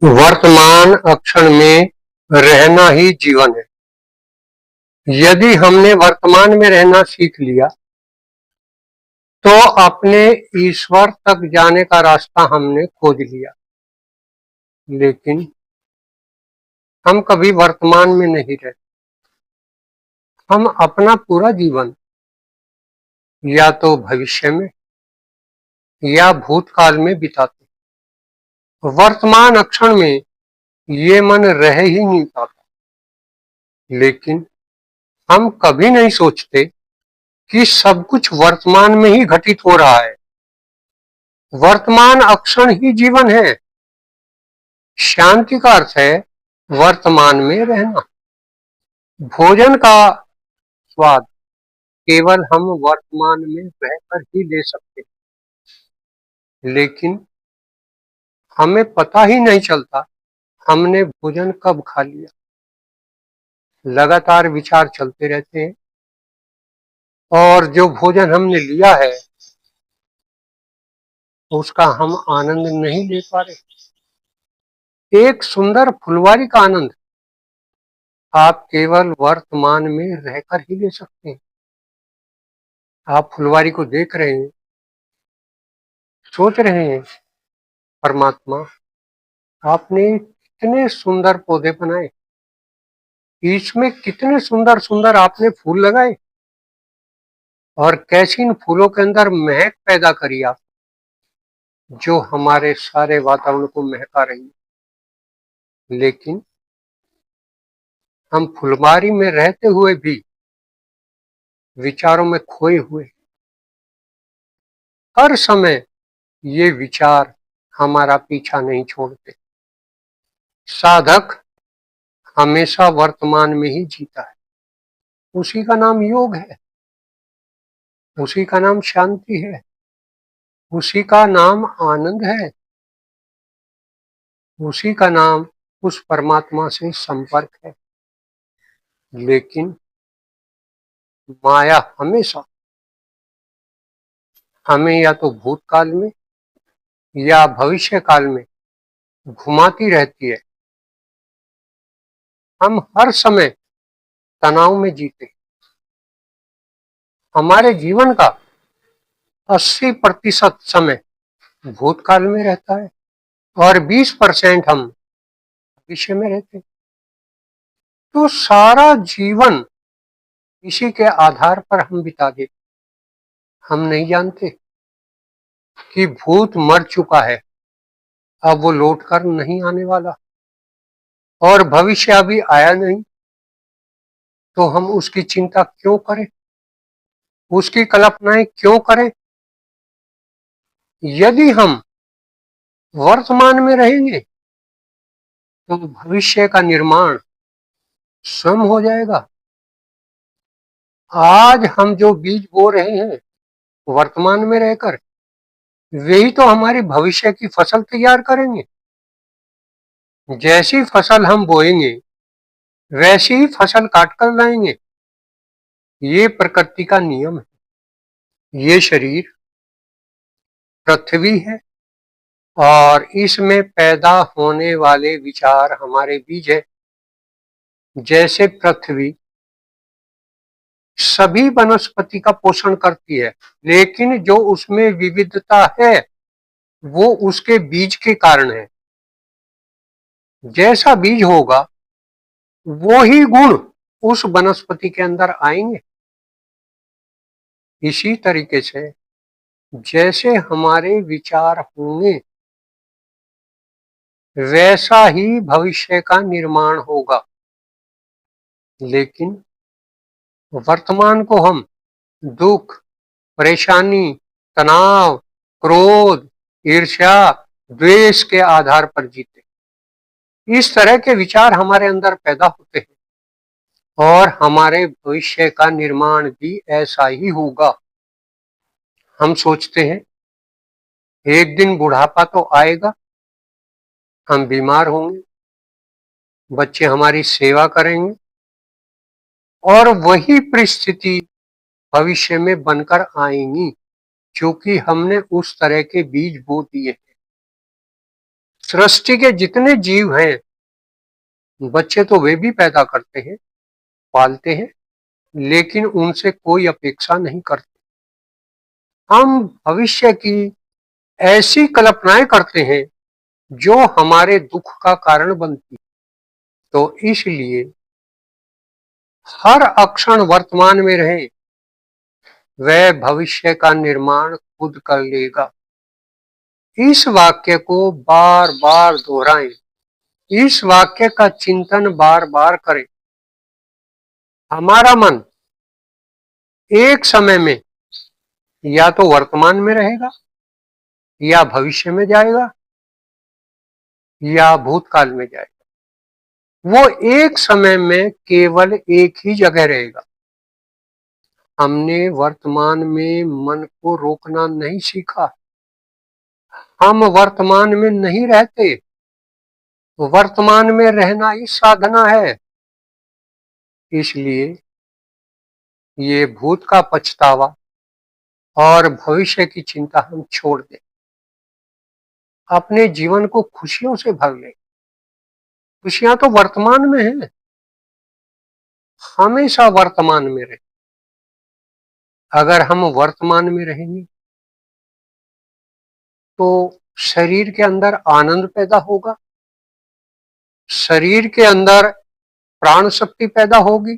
वर्तमान क्षण में रहना ही जीवन है। यदि हमने वर्तमान में रहना सीख लिया तो अपने ईश्वर तक जाने का रास्ता हमने खोज लिया। लेकिन हम कभी वर्तमान में नहीं रहते। हम अपना पूरा जीवन या तो भविष्य में या भूतकाल में बिताते। वर्तमान क्षण में ये मन रह ही नहीं पाता। लेकिन हम कभी नहीं सोचते कि सब कुछ वर्तमान में ही घटित हो रहा है। वर्तमान क्षण ही जीवन है। शांति का अर्थ है वर्तमान में रहना। भोजन का स्वाद केवल हम वर्तमान में रहकर ही ले सकते हैं। लेकिन हमें पता ही नहीं चलता हमने भोजन कब खा लिया। लगातार विचार चलते रहते हैं और जो भोजन हमने लिया है उसका हम आनंद नहीं ले पा रहे। एक सुंदर फुलवारी का आनंद आप केवल वर्तमान में रहकर ही ले सकते हैं। आप फुलवारी को देख रहे हैं, सोच रहे हैं, परमात्मा आपने कितने सुंदर पौधे बनाए, इसमें कितने सुंदर सुंदर आपने फूल लगाए और कैसी इन फूलों के अंदर महक पैदा करी आप, जो हमारे सारे वातावरण को महका रही है। लेकिन हम फुलवारी में रहते हुए भी विचारों में खोए हुए। हर समय ये विचार हमारा पीछा नहीं छोड़ते। साधक हमेशा वर्तमान में ही जीता है। उसी का नाम योग है, उसी का नाम शांति है, उसी का नाम आनंद है, उसी का नाम उस परमात्मा से संपर्क है। लेकिन माया हमेशा हमें या तो भूतकाल में या भविष्य काल में घुमाती रहती है। हम हर समय तनाव में जीते। हमारे जीवन का 80% समय भूतकाल में रहता है और 20% हम भविष्य में रहते। तो सारा जीवन इसी के आधार पर हम बिता देते। हम नहीं जानते कि भूत मर चुका है, अब वो लौट कर नहीं आने वाला, और भविष्य अभी आया नहीं, तो हम उसकी चिंता क्यों करें, उसकी कल्पनाएं क्यों करें। यदि हम वर्तमान में रहेंगे तो भविष्य का निर्माण स्वयं हो जाएगा। आज हम जो बीज बो रहे हैं वर्तमान में रहकर, वही तो हमारी भविष्य की फसल तैयार करेंगे। जैसी फसल हम बोएंगे वैसी ही फसल काट कर लाएंगे। ये प्रकृति का नियम है। ये शरीर पृथ्वी है और इसमें पैदा होने वाले विचार हमारे बीज है। जैसे पृथ्वी सभी वनस्पति का पोषण करती है, लेकिन जो उसमें विविधता है वो उसके बीज के कारण है। जैसा बीज होगा वो ही गुण उस वनस्पति के अंदर आएंगे। इसी तरीके से जैसे हमारे विचार होंगे वैसा ही भविष्य का निर्माण होगा। लेकिन वर्तमान को हम दुख, परेशानी, तनाव, क्रोध, ईर्ष्या, द्वेष के आधार पर जीते। इस तरह के विचार हमारे अंदर पैदा होते हैं और हमारे भविष्य का निर्माण भी ऐसा ही होगा। हम सोचते हैं एक दिन बुढ़ापा तो आएगा, हम बीमार होंगे, बच्चे हमारी सेवा करेंगे, और वही परिस्थिति भविष्य में बनकर आएंगी क्योंकि हमने उस तरह के बीज बो दिए हैं। सृष्टि के जितने जीव हैं, बच्चे तो वे भी पैदा करते हैं, पालते हैं, लेकिन उनसे कोई अपेक्षा नहीं करते। हम भविष्य की ऐसी कल्पनाएं करते हैं जो हमारे दुख का कारण बनती। तो इसलिए हर अक्षण वर्तमान में रहे, वह भविष्य का निर्माण खुद कर लेगा। इस वाक्य को बार बार दोहराएं, इस वाक्य का चिंतन बार बार करें। हमारा मन एक समय में या तो वर्तमान में रहेगा, या भविष्य में जाएगा, या भूतकाल में जाएगा। वो एक समय में केवल एक ही जगह रहेगा। हमने वर्तमान में मन को रोकना नहीं सीखा। हम वर्तमान में नहीं रहते। वर्तमान में रहना ही साधना है। इसलिए ये भूत का पछतावा और भविष्य की चिंता हम छोड़ दें। अपने जीवन को खुशियों से भर लें। खुशियां तो वर्तमान में हैं। हमेशा वर्तमान में रहें। अगर हम वर्तमान में रहेंगे तो शरीर के अंदर आनंद पैदा होगा, शरीर के अंदर प्राण शक्ति पैदा होगी,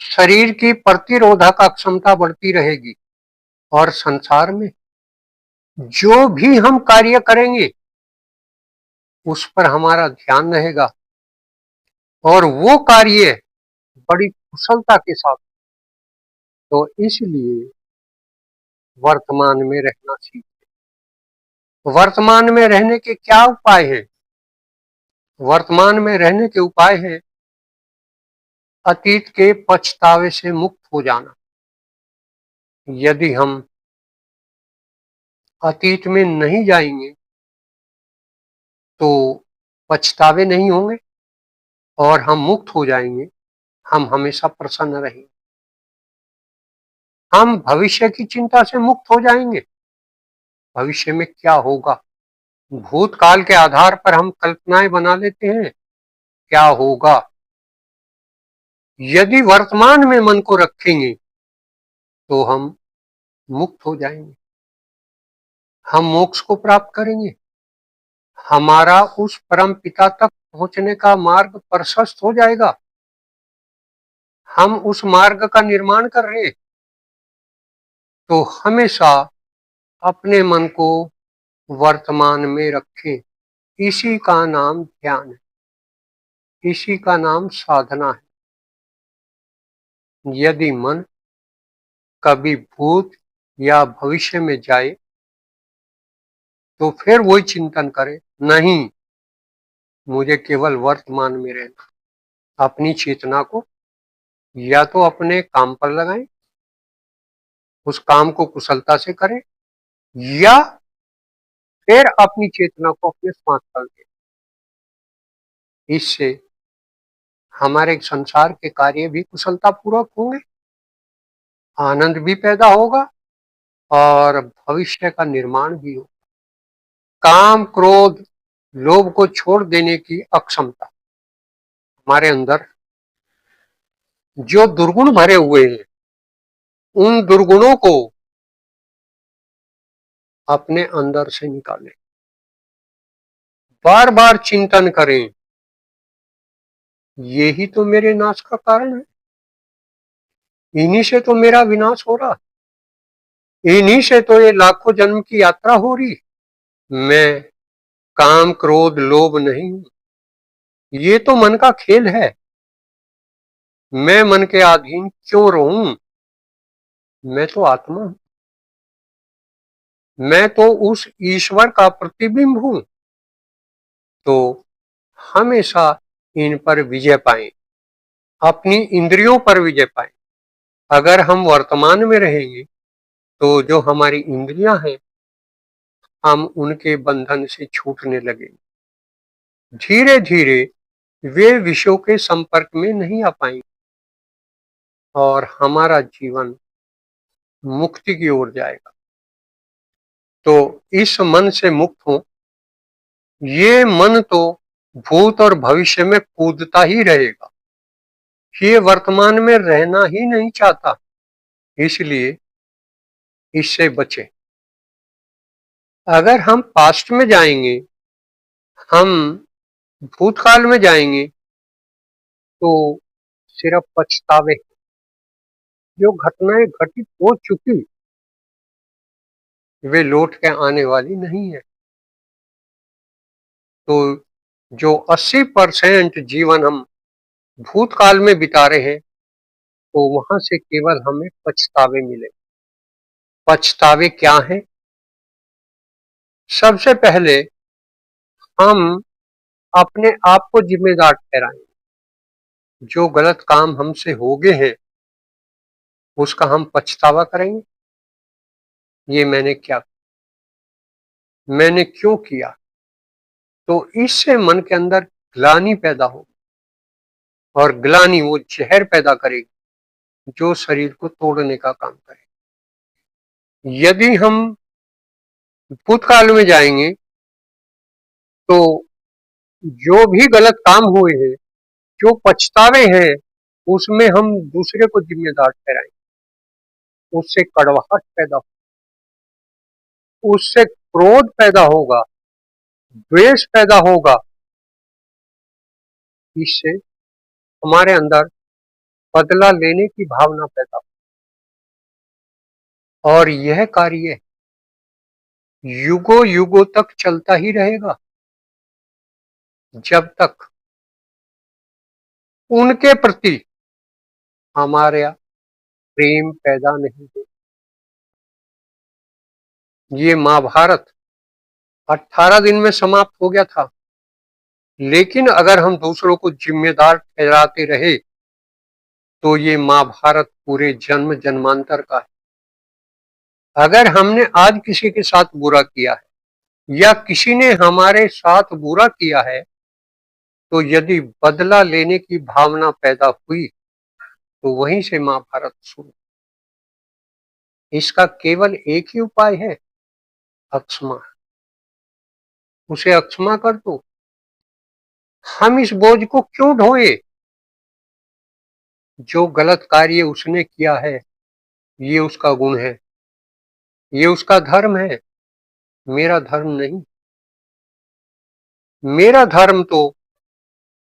शरीर की प्रतिरोधक क्षमता बढ़ती रहेगी, और संसार में जो भी हम कार्य करेंगे उस पर हमारा ध्यान रहेगा, और वो कार्य बड़ी कुशलता के साथ। तो इसलिए वर्तमान में रहना सीखें। वर्तमान में रहने के क्या उपाय हैं? वर्तमान में रहने के उपाय हैं अतीत के पछतावे से मुक्त हो जाना। यदि हम अतीत में नहीं जाएंगे तो पछतावे नहीं होंगे, और हम मुक्त हो जाएंगे। हम हमेशा प्रसन्न रहेंगे। हम भविष्य की चिंता से मुक्त हो जाएंगे। भविष्य में क्या होगा, भूतकाल के आधार पर हम कल्पनाएं बना लेते हैं क्या होगा। यदि वर्तमान में मन को रखेंगे तो हम मुक्त हो जाएंगे। हम मोक्ष को प्राप्त करेंगे। हमारा उस परम पिता तक पहुंचने का मार्ग प्रशस्त हो जाएगा। हम उस मार्ग का निर्माण कर रहे हैं। तो हमेशा अपने मन को वर्तमान में रखें। इसी का नाम ध्यान है। इसी का नाम साधना है। यदि मन कभी भूत या भविष्य में जाए तो फिर वही चिंतन करे, नहीं, मुझे केवल वर्तमान में रहना। अपनी चेतना को या तो अपने काम पर लगाएं, उस काम को कुशलता से करें, या फिर अपनी चेतना को अपने सांस पर दें। इससे हमारे संसार के कार्य भी कुशलता पूर्वक होंगे, आनंद भी पैदा होगा, और भविष्य का निर्माण भी होगा। काम, क्रोध, लोभ को छोड़ देने की अक्षमता हमारे अंदर जो दुर्गुण भरे हुए हैं, उन दुर्गुणों को अपने अंदर से निकालें। बार बार चिंतन करें, यही तो मेरे नाश का कारण है। इन्हीं से तो मेरा विनाश हो रहा। इन्हीं से तो ये लाखों जन्म की यात्रा हो रही। मैं काम, क्रोध, लोभ नहीं हूं। ये तो मन का खेल है। मैं मन के अधीन क्यों रहूं? मैं तो आत्मा हूं। मैं तो उस ईश्वर का प्रतिबिंब हूं। तो हमेशा इन पर विजय पाएं, अपनी इंद्रियों पर विजय पाएं। अगर हम वर्तमान में रहेंगे तो जो हमारी इंद्रियां हैं, हम उनके बंधन से छूटने लगेंगे। धीरे धीरे वे विषयों के संपर्क में नहीं आ पाएंगे, और हमारा जीवन मुक्ति की ओर जाएगा। तो इस मन से मुक्त हो, ये मन तो भूत और भविष्य में कूदता ही रहेगा, ये वर्तमान में रहना ही नहीं चाहता, इसलिए इससे बचें। अगर हम पास्ट में जाएंगे, हम भूतकाल में जाएंगे, तो सिर्फ पछतावे। जो घटनाएं घटित हो चुकी वे लौट के आने वाली नहीं है। तो जो 80% जीवन हम भूतकाल में बिता रहे हैं, तो वहां से केवल हमें पछतावे मिले। पछतावे क्या है? सबसे पहले हम अपने आप को जिम्मेदार ठहराएं। जो गलत काम हमसे हो गए हैं उसका हम पछतावा करेंगे, ये मैंने क्यों किया। तो इससे मन के अंदर ग्लानि पैदा होगी, और ग्लानि वो जहर पैदा करेगी जो शरीर को तोड़ने का काम करेगी। यदि हम भूतकाल में जाएंगे, तो जो भी गलत काम हुए हैं, जो पछतावे हैं, उसमें हम दूसरे को जिम्मेदार ठहराएंगे। उससे कड़वाहट पैदा उससे क्रोध पैदा होगा, द्वेष पैदा होगा। इससे हमारे अंदर बदला लेने की भावना पैदा हो, और यह कार्य युगों युगों तक चलता ही रहेगा, जब तक उनके प्रति हमारा प्रेम पैदा नहीं हो। ये महाभारत 18 दिन में समाप्त हो गया था, लेकिन अगर हम दूसरों को जिम्मेदार ठहराते रहे तो ये महाभारत पूरे जन्म जन्मांतर का है। अगर हमने आज किसी के साथ बुरा किया है या किसी ने हमारे साथ बुरा किया है, तो यदि बदला लेने की भावना पैदा हुई तो वहीं से महाभारत शुरू। इसका केवल एक ही उपाय है, अक्षमा। उसे अक्षमा कर दो। हम इस बोझ को क्यों ढोए? जो गलत कार्य उसने किया है, ये उसका गुण है, ये उसका धर्म है, मेरा धर्म नहीं। मेरा धर्म तो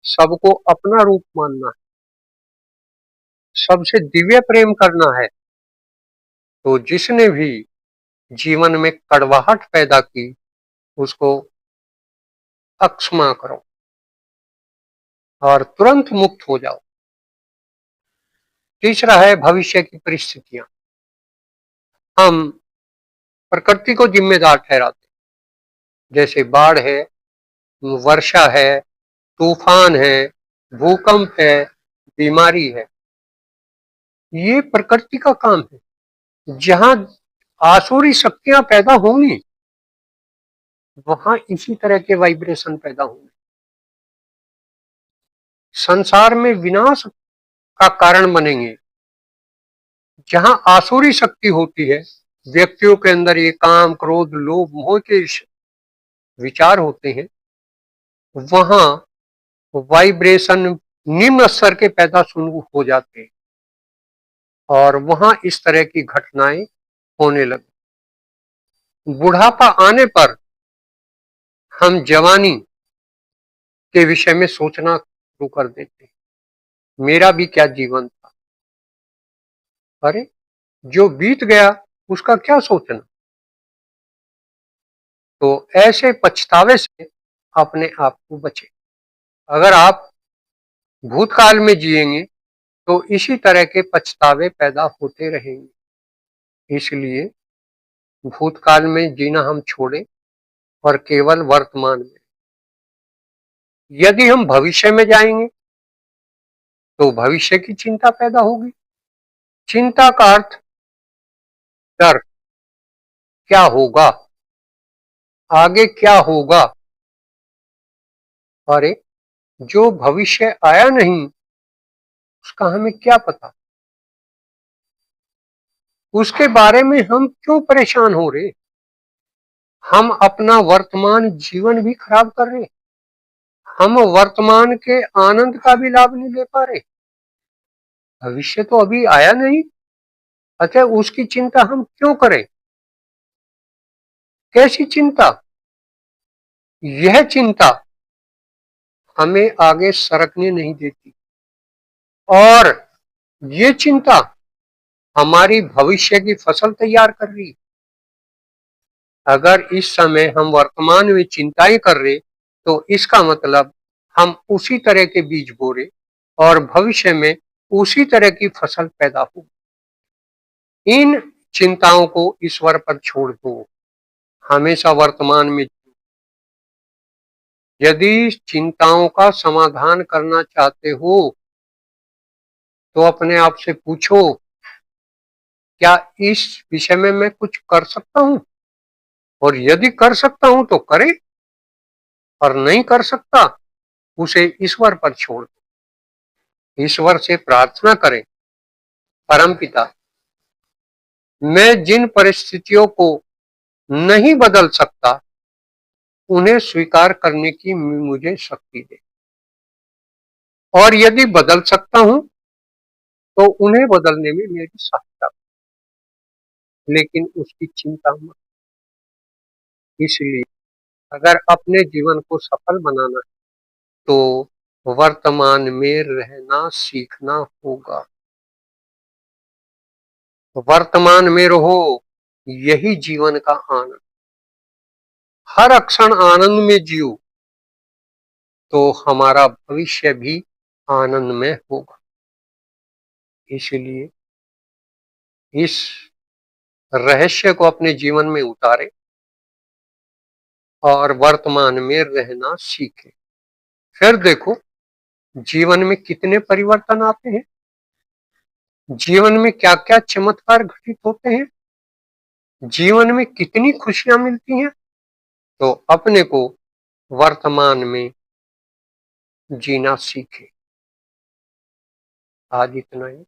सबको अपना रूप मानना है, सबसे दिव्य प्रेम करना है। तो जिसने भी जीवन में कड़वाहट पैदा की, उसको अक्षमा करो और तुरंत मुक्त हो जाओ। तीसरा है भविष्य की परिस्थितियां। हम प्रकृति को जिम्मेदार ठहराते, जैसे बाढ़ है, वर्षा है, तूफान है, भूकंप है, बीमारी है। ये प्रकृति का काम है। जहां आसुरी शक्तियां पैदा होंगी, वहां इसी तरह के वाइब्रेशन पैदा होंगे। संसार में विनाश का कारण बनेंगे। जहां आसुरी शक्ति होती है, व्यक्तियों के अंदर ये काम, क्रोध, लोभ, मोह के विचार होते हैं, वहां वाइब्रेशन निम्न स्तर के पैदा शुरू हो जाते हैं, और वहां इस तरह की घटनाएं होने लगी। बुढ़ापा आने पर हम जवानी के विषय में सोचना शुरू कर देते हैं, मेरा भी क्या जीवन था, अरे जो बीत गया उसका क्या सोचना। तो ऐसे पछतावे से अपने आप को बचे। अगर आप भूतकाल में जिएंगे तो इसी तरह के पछतावे पैदा होते रहेंगे। इसलिए भूतकाल में जीना हम छोड़ें और केवल वर्तमान में। यदि हम भविष्य में जाएंगे तो भविष्य की चिंता पैदा होगी। चिंता का अर्थ डर, क्या होगा, आगे क्या होगा। अरे जो भविष्य आया नहीं, उसका हमें क्या पता, उसके बारे में हम क्यों परेशान हो रहे। हम अपना वर्तमान जीवन भी खराब कर रहे हैं। हम वर्तमान के आनंद का भी लाभ नहीं ले पा रहे। भविष्य तो अभी आया नहीं, अतः उसकी चिंता हम क्यों करें? कैसी चिंता? यह चिंता हमें आगे सरकने नहीं देती, और ये चिंता हमारी भविष्य की फसल तैयार कर रही। अगर इस समय हम वर्तमान में चिंताएं कर रहे, तो इसका मतलब हम उसी तरह के बीज बो रहे और भविष्य में उसी तरह की फसल पैदा हो। इन चिंताओं को ईश्वर पर छोड़ दो, हमेशा वर्तमान में। यदि चिंताओं का समाधान करना चाहते हो, तो अपने आप से पूछो, क्या इस विषय में मैं कुछ कर सकता हूं? और यदि कर सकता हूं तो करे, और नहीं कर सकता, उसे ईश्वर पर छोड़ दो। ईश्वर से प्रार्थना करें, परमपिता, मैं जिन परिस्थितियों को नहीं बदल सकता, उन्हें स्वीकार करने की मुझे शक्ति दे, और यदि बदल सकता हूं तो उन्हें बदलने में मेरी सहायता, लेकिन उसकी चिंता मत। इसलिए अगर अपने जीवन को सफल बनाना है, तो वर्तमान में रहना सीखना होगा। वर्तमान में रहो, यही जीवन का आनंद। हर क्षण आनंद में जियो, तो हमारा भविष्य भी आनंद में होगा। इसलिए इस रहस्य को अपने जीवन में उतारे और वर्तमान में रहना सीखे। फिर देखो, जीवन में कितने परिवर्तन आते हैं, जीवन में क्या क्या चमत्कार घटित होते हैं, जीवन में कितनी खुशियां मिलती हैं। तो अपने को वर्तमान में जीना सीखे। आज इतना ही।